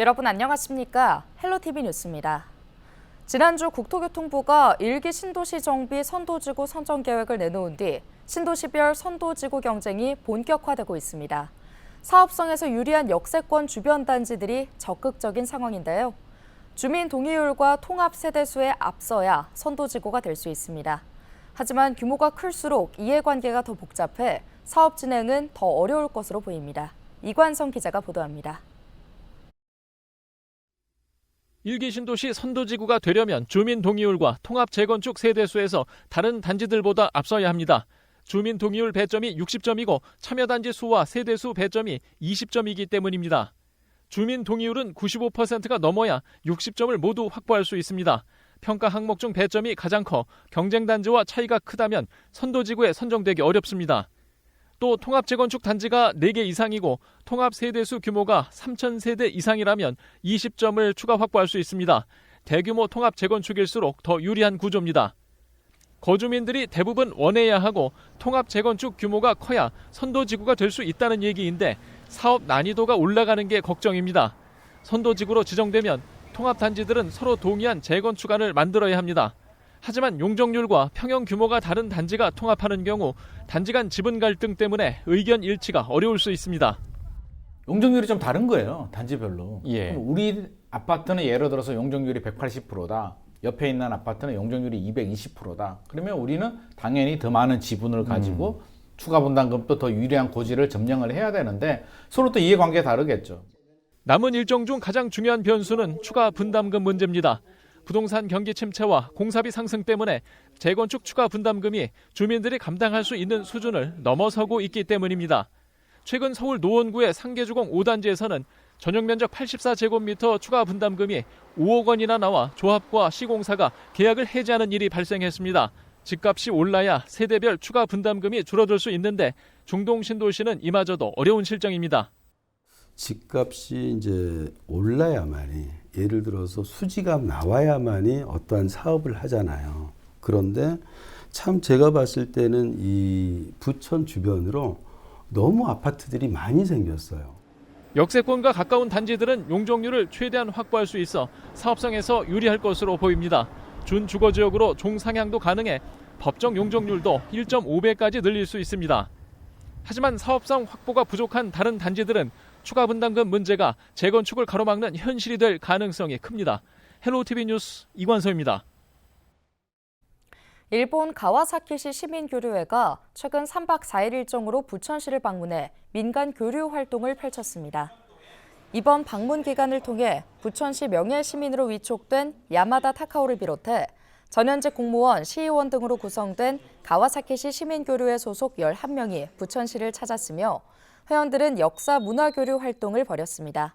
여러분 안녕하십니까? 헬로티비 뉴스입니다. 지난주 국토교통부가 1기 신도시 정비 선도지구 선정 계획을 내놓은 뒤 신도시별 선도지구 경쟁이 본격화되고 있습니다. 사업성에서 유리한 역세권 주변 단지들이 적극적인 상황인데요. 주민 동의율과 통합 세대수에 앞서야 선도지구가 될 수 있습니다. 하지만 규모가 클수록 이해관계가 더 복잡해 사업 진행은 더 어려울 것으로 보입니다. 이관성 기자가 보도합니다. 1기 신도시 선도지구가 되려면 주민 동의율과 통합 재건축 세대수에서 다른 단지들보다 앞서야 합니다. 주민 동의율 배점이 60점이고 참여단지 수와 세대수 배점이 20점이기 때문입니다. 주민 동의율은 95%가 넘어야 60점을 모두 확보할 수 있습니다. 평가 항목 중 배점이 가장 커 경쟁단지와 차이가 크다면 선도지구에 선정되기 어렵습니다. 또 통합 재건축 단지가 4개 이상이고 통합 세대수 규모가 3,000세대 이상이라면 20점을 추가 확보할 수 있습니다. 대규모 통합 재건축일수록 더 유리한 구조입니다. 거주민들이 대부분 원해야 하고 통합 재건축 규모가 커야 선도지구가 될 수 있다는 얘기인데 사업 난이도가 올라가는 게 걱정입니다. 선도지구로 지정되면 통합단지들은 서로 동의한 재건축안을 만들어야 합니다. 하지만 용적률과 평형 규모가 다른 단지가 통합하는 경우 단지 간 지분 갈등 때문에 의견 일치가 어려울 수 있습니다. 용적률이 좀 다른 거예요. 단지별로. 예. 그럼 우리 아파트는 예를 들어서 용적률이 180%다. 옆에 있는 아파트는 용적률이 220%다. 그러면 우리는 당연히 더 많은 지분을 가지고 추가 분담금도 더 유리한 고지를 점령을 해야 되는데 서로 또 이해관계가 다르겠죠. 남은 일정 중 가장 중요한 변수는 추가 분담금 문제입니다. 부동산 경기 침체와 공사비 상승 때문에 재건축 추가 분담금이 주민들이 감당할 수 있는 수준을 넘어서고 있기 때문입니다. 최근 서울 노원구의 상계주공 5단지에서는 전용 면적 84제곱미터 추가 분담금이 5억 원이나 나와 조합과 시공사가 계약을 해지하는 일이 발생했습니다. 집값이 올라야 세대별 추가 분담금이 줄어들 수 있는데 중동 신도시는 이마저도 어려운 실정입니다. 집값이 이제 올라야만이, 예를 들어서 수지가 나와야만이 어떠한 사업을 하잖아요. 그런데 참 제가 봤을 때는 이 부천 주변으로 너무 아파트들이 많이 생겼어요. 역세권과 가까운 단지들은 용적률을 최대한 확보할 수 있어 사업성에서 유리할 것으로 보입니다. 준주거지역으로 종상향도 가능해 법정 용적률도 1.5배까지 늘릴 수 있습니다. 하지만 사업성 확보가 부족한 다른 단지들은 추가 분담금 문제가 재건축을 가로막는 현실이 될 가능성이 큽니다. 헬로티비 뉴스 이관서입니다. 일본 가와사키시 시민교류회가 최근 3박 4일 일정으로 부천시를 방문해 민간 교류 활동을 펼쳤습니다. 이번 방문 기간을 통해 부천시 명예시민으로 위촉된 야마다 타카오를 비롯해 전현직 공무원, 시의원 등으로 구성된 가와사키시 시민교류회 소속 11명이 부천시를 찾았으며 회원들은 역사 문화교류 활동을 벌였습니다.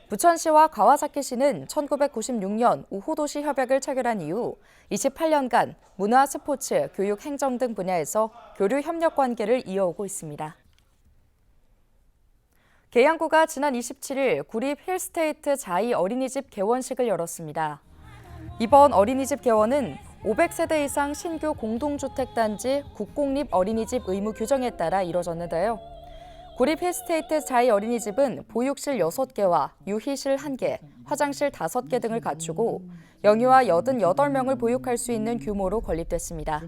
부천시와 가와사키시는 1996년 우호도시 협약을 체결한 이후 28년간 문화, 스포츠, 교육, 행정 등 분야에서 교류 협력 관계를 이어오고 있습니다. 계양구가 지난 27일 구립 힐스테이트 자이 어린이집 개원식을 열었습니다. 이번 어린이집 개원은 500세대 이상 신규 공동주택단지 국공립 어린이집 의무 규정에 따라 이뤄졌는데요. 구립 힐스테이트 자이 어린이집은 보육실 6개와 유희실 1개, 화장실 5개 등을 갖추고 영유아 88명을 보육할 수 있는 규모로 건립됐습니다.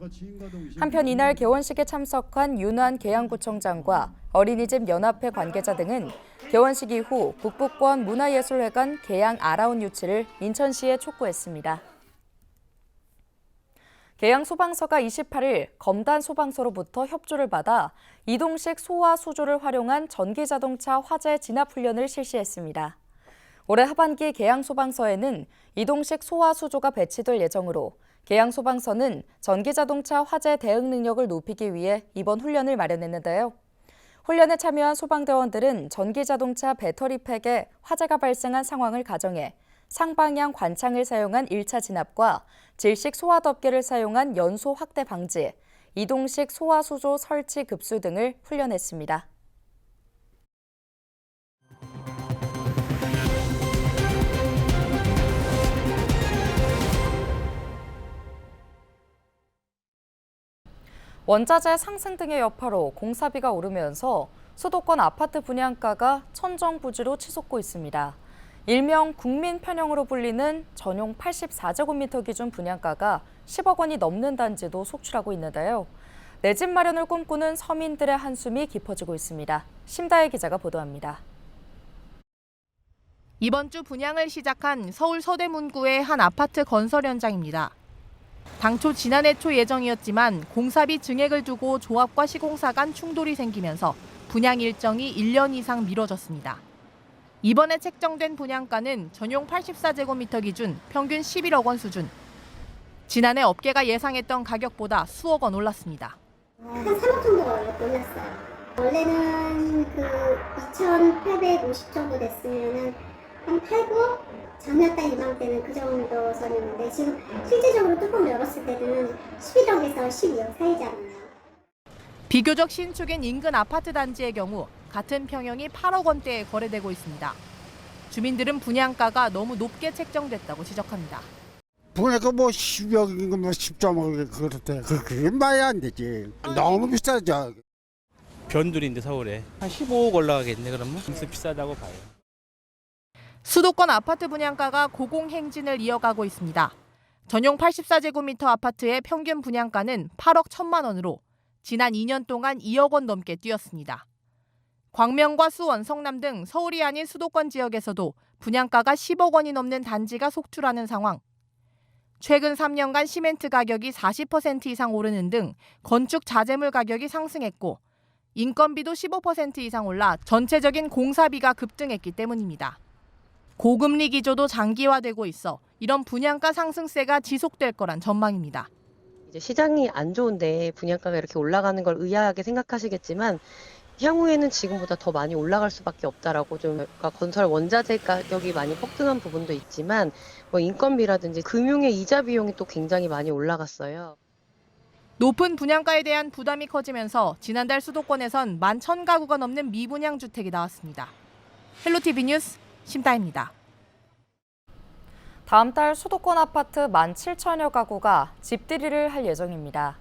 한편 이날 개원식에 참석한 윤환 계양구청장과 어린이집 연합회 관계자 등은 개원식 이후 북부권 문화예술회관 계양 아라운 유치를 인천시에 촉구했습니다. 계양소방서가 28일 검단 소방서로부터 협조를 받아 이동식 소화 수조를 활용한 전기자동차 화재 진압 훈련을 실시했습니다. 올해 하반기 계양소방서에는 이동식 소화 수조가 배치될 예정으로 계양소방서는 전기자동차 화재 대응 능력을 높이기 위해 이번 훈련을 마련했는데요. 훈련에 참여한 소방대원들은 전기자동차 배터리팩에 화재가 발생한 상황을 가정해 상방향 관창을 사용한 1차 진압과 질식 소화덮개를 사용한 연소 확대 방지, 이동식 소화수조 설치 급수 등을 훈련했습니다. 원자재 상승 등의 여파로 공사비가 오르면서 수도권 아파트 분양가가 천정부지로 치솟고 있습니다. 일명 국민 편형으로 불리는 전용 84제곱미터 기준 분양가가 10억 원이 넘는 단지도 속출하고 있는데요. 내 집 마련을 꿈꾸는 서민들의 한숨이 깊어지고 있습니다. 심다혜 기자가 보도합니다. 이번 주 분양을 시작한 서울 서대문구의 한 아파트 건설 현장입니다. 당초 지난해 초 예정이었지만 공사비 증액을 두고 조합과 시공사 간 충돌이 생기면서 분양 일정이 1년 이상 미뤄졌습니다. 이번에 책정된 분양가는 전용 84제곱미터 기준 평균 11억 원 수준. 지난해 업계가 예상했던 가격보다 수억 원 올랐습니다. 한 3억 정도가 올랐어요. 원래는 2,850 정도 됐으면은 한 8, 9억? 작년 달 이맘때는 그 정도 선이었는데 지금 실질적으로 뚜껑을 열었을 때는 11억에서 12억 사이잖아요. 비교적 신축인 인근 아파트 단지의 경우 같은 평형이 8억 원대에 거래되고 있습니다. 주민들은 분양가가 너무 높게 책정됐다고 지적합니다. 분양가 뭐 10억인 거뭐 10.5억 그렇대. 그게 말이 안 되지. 너무 비싸죠. 변두리인데 서울에 한 15억 올라가겠네. 그러면 진짜 비싸다고 봐요. 수도권 아파트 분양가가 고공행진을 이어가고 있습니다. 전용 84제곱미터 아파트의 평균 분양가는 8억 1천만 원으로 지난 2년 동안 2억 원 넘게 뛰었습니다. 광명과 수원, 성남 등 서울이 아닌 수도권 지역에서도 분양가가 10억 원이 넘는 단지가 속출하는 상황. 최근 3년간 시멘트 가격이 40% 이상 오르는 등 건축 자재물 가격이 상승했고 인건비도 15% 이상 올라 전체적인 공사비가 급등했기 때문입니다. 고금리 기조도 장기화되고 있어 이런 분양가 상승세가 지속될 거란 전망입니다. 이제 시장이 안 좋은데 분양가가 이렇게 올라가는 걸 의아하게 생각하시겠지만 향후에는 지금보다 더 많이 올라갈 수밖에 없다라고 좀 그러니까 건설 원자재 가격이 많이 폭등한 부분도 있지만 뭐 인건비라든지 금융의 이자 비용이 또 굉장히 많이 올라갔어요. 높은 분양가에 대한 부담이 커지면서 지난달 수도권에선 11,000가구가 넘는 미분양 주택이 나왔습니다. 헬로티비 뉴스 심다혜입니다. 다음 달 수도권 아파트 17,000여 가구가 집들이를 할 예정입니다.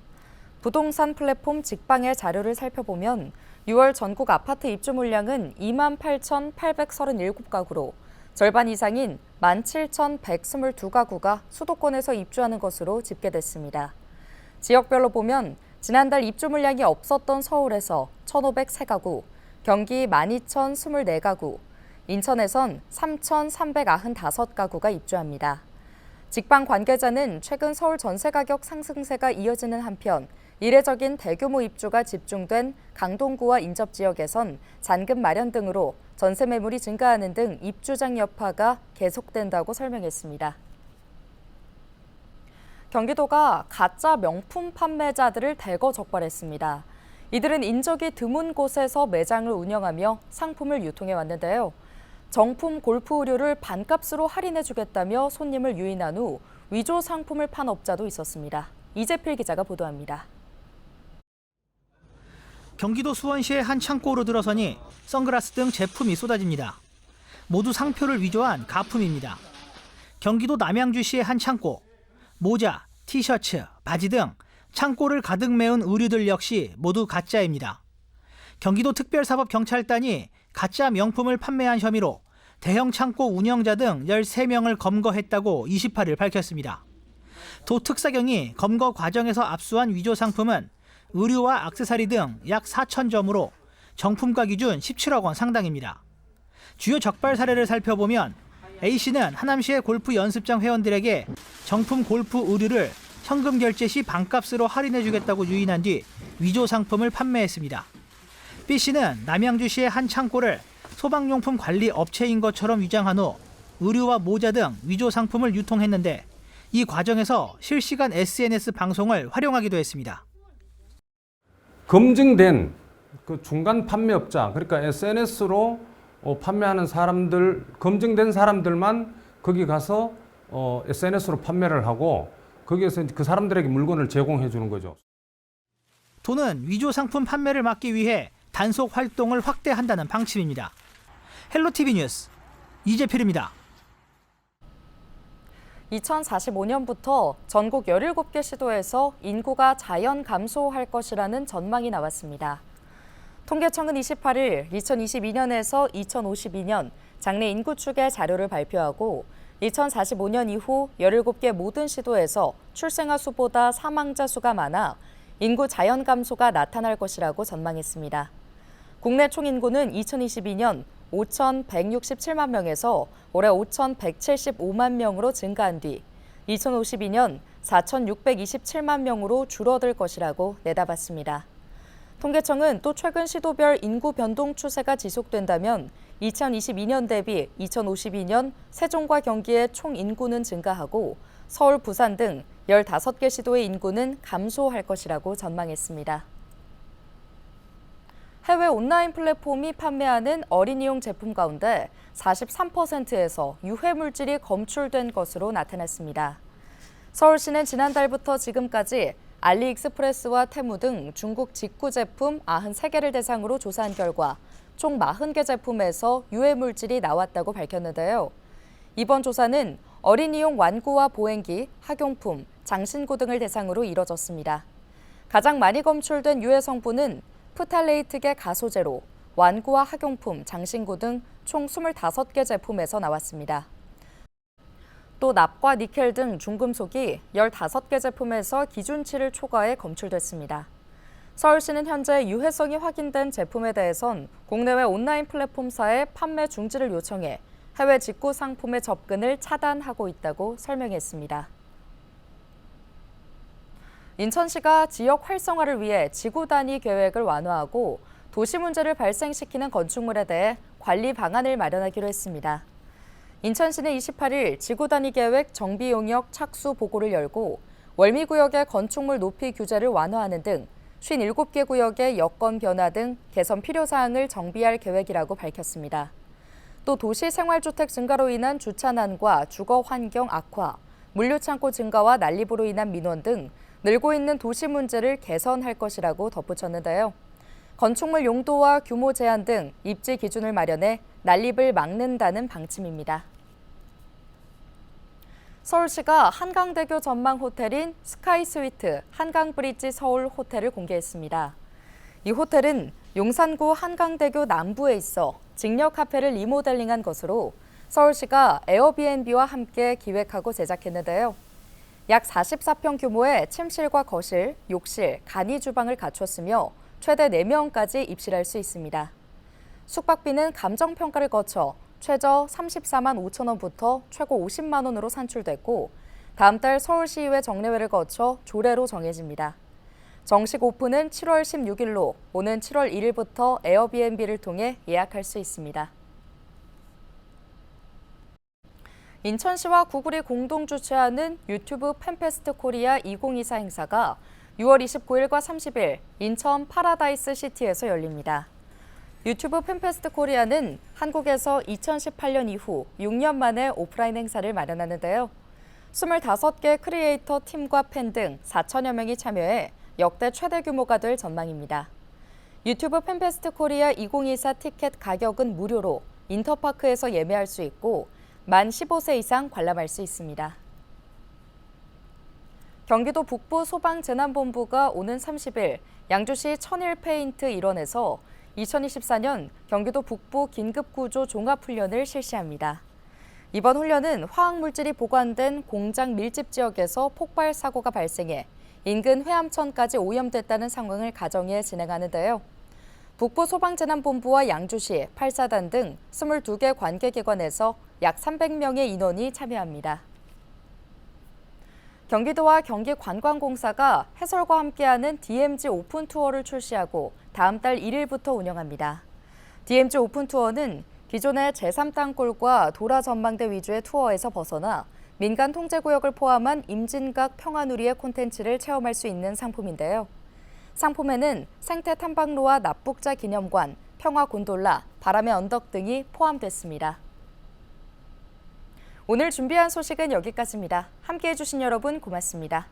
부동산 플랫폼 직방의 자료를 살펴보면 6월 전국 아파트 입주 물량은 28,837가구로 절반 이상인 17,122가구가 수도권에서 입주하는 것으로 집계됐습니다. 지역별로 보면 지난달 입주 물량이 없었던 서울에서 1,503가구, 경기 12,024가구, 인천에선 3,395가구가 입주합니다. 직방 관계자는 최근 서울 전세 가격 상승세가 이어지는 한편 이례적인 대규모 입주가 집중된 강동구와 인접 지역에선 잔금 마련 등으로 전세 매물이 증가하는 등 입주장 여파가 계속된다고 설명했습니다. 경기도가 가짜 명품 판매자들을 대거 적발했습니다. 이들은 인적이 드문 곳에서 매장을 운영하며 상품을 유통해 왔는데요. 정품 골프 의류를 반값으로 할인해주겠다며 손님을 유인한 후 위조 상품을 판 업자도 있었습니다. 이재필 기자가 보도합니다. 경기도 수원시의 한 창고로 들어서니 선글라스 등 제품이 쏟아집니다. 모두 상표를 위조한 가품입니다. 경기도 남양주시의 한 창고, 모자, 티셔츠, 바지 등 창고를 가득 메운 의류들 역시 모두 가짜입니다. 경기도 특별사법경찰단이 가짜 명품을 판매한 혐의로 대형 창고 운영자 등 13명을 검거했다고 28일 밝혔습니다. 도 특사경이 검거 과정에서 압수한 위조 상품은 의류와 액세서리 등 약 4,000점으로 정품가 기준 17억 원 상당입니다. 주요 적발 사례를 살펴보면 A씨는 하남시의 골프 연습장 회원들에게 정품 골프 의류를 현금 결제 시 반값으로 할인해주겠다고 유인한 뒤 위조 상품을 판매했습니다. B씨는 남양주시의 한 창고를 소방용품 관리 업체인 것처럼 위장한 후 의류와 모자 등 위조 상품을 유통했는데 이 과정에서 실시간 SNS 방송을 활용하기도 했습니다. 검증된 그 중간 판매업자, 그러니까 SNS로 판매하는 사람들, 검증된 사람들만 거기 가서 SNS로 판매를 하고 거기에서 그 사람들에게 물건을 제공해 주는 거죠. 도는 위조 상품 판매를 막기 위해 단속 활동을 확대한다는 방침입니다. 헬로티비 뉴스 이재필입니다. 2045년부터 전국 17개 시도에서 인구가 자연 감소할 것이라는 전망이 나왔습니다. 통계청은 28일 2022년에서 2052년 장래 인구 추계 자료를 발표하고 2045년 이후 17개 모든 시도에서 출생아 수보다 사망자 수가 많아 인구 자연 감소가 나타날 것이라고 전망했습니다. 국내 총 인구는 2022년 5,167만 명에서 올해 5,175만 명으로 증가한 뒤 2052년 4,627만 명으로 줄어들 것이라고 내다봤습니다. 통계청은 또 최근 시도별 인구 변동 추세가 지속된다면 2022년 대비 2052년 세종과 경기의 총 인구는 증가하고 서울, 부산 등 15개 시도의 인구는 감소할 것이라고 전망했습니다. 해외 온라인 플랫폼이 판매하는 어린이용 제품 가운데 43%에서 유해 물질이 검출된 것으로 나타났습니다. 서울시는 지난달부터 지금까지 알리익스프레스와 테무 등 중국 직구 제품 93개를 대상으로 조사한 결과 총 40개 제품에서 유해 물질이 나왔다고 밝혔는데요. 이번 조사는 어린이용 완구와 보행기, 학용품, 장신구 등을 대상으로 이뤄졌습니다. 가장 많이 검출된 유해 성분은 프탈레이트계 가소제로 완구와 학용품, 장신구 등 총 25개 제품에서 나왔습니다. 또 납과 니켈 등 중금속이 15개 제품에서 기준치를 초과해 검출됐습니다. 서울시는 현재 유해성이 확인된 제품에 대해선 국내외 온라인 플랫폼사의 판매 중지를 요청해 해외 직구 상품의 접근을 차단하고 있다고 설명했습니다. 인천시가 지역 활성화를 위해 지구 단위 계획을 완화하고 도시 문제를 발생시키는 건축물에 대해 관리 방안을 마련하기로 했습니다. 인천시는 28일 지구 단위 계획 정비 용역 착수 보고를 열고 월미구역의 건축물 높이 규제를 완화하는 등 57개 구역의 여건 변화 등 개선 필요 사항을 정비할 계획이라고 밝혔습니다. 또 도시 생활주택 증가로 인한 주차난과 주거 환경 악화, 물류창고 증가와 난립으로 인한 민원 등 늘고 있는 도시 문제를 개선할 것이라고 덧붙였는데요. 건축물 용도와 규모 제한 등 입지 기준을 마련해 난립을 막는다는 방침입니다. 서울시가 한강대교 전망 호텔인 스카이스위트 한강브리지 서울 호텔을 공개했습니다. 이 호텔은 용산구 한강대교 남부에 있어 직력 카페를 리모델링한 것으로 서울시가 에어비앤비와 함께 기획하고 제작했는데요. 약 44평 규모의 침실과 거실, 욕실, 간이 주방을 갖췄으며 최대 4명까지 입실할 수 있습니다. 숙박비는 감정평가를 거쳐 최저 34만 5천 원부터 최고 50만 원으로 산출됐고 다음 달 서울시의회 정례회를 거쳐 조례로 정해집니다. 정식 오픈은 7월 16일로 오는 7월 1일부터 에어비앤비를 통해 예약할 수 있습니다. 인천시와 구글이 공동 주최하는 유튜브 팬페스트 코리아 2024 행사가 6월 29일과 30일 인천 파라다이스 시티에서 열립니다. 유튜브 팬페스트 코리아는 한국에서 2018년 이후 6년 만에 오프라인 행사를 마련하는데요. 25개 크리에이터 팀과 팬 등 4천여 명이 참여해 역대 최대 규모가 될 전망입니다. 유튜브 팬페스트 코리아 2024 티켓 가격은 무료로 인터파크에서 예매할 수 있고 만 15세 이상 관람할 수 있습니다. 경기도 북부 소방재난본부가 오는 30일 양주시 천일페인트 일원에서 2024년 경기도 북부 긴급구조 종합훈련을 실시합니다. 이번 훈련은 화학물질이 보관된 공장 밀집 지역에서 폭발 사고가 발생해 인근 회암천까지 오염됐다는 상황을 가정해 진행하는데요. 북부 소방재난본부와 양주시, 8사단 등 22개 관계기관에서 약 300명의 인원이 참여합니다. 경기도와 경기관광공사가 해설과 함께하는 DMZ 오픈 투어를 출시하고 다음 달 1일부터 운영합니다. DMZ 오픈 투어는 기존의 제3땅굴과 도라 전망대 위주의 투어에서 벗어나 민간 통제구역을 포함한 임진각 평화누리의 콘텐츠를 체험할 수 있는 상품인데요. 상품에는 생태 탐방로와 납북자 기념관, 평화 곤돌라, 바람의 언덕 등이 포함됐습니다. 오늘 준비한 소식은 여기까지입니다. 함께해 주신 여러분 고맙습니다.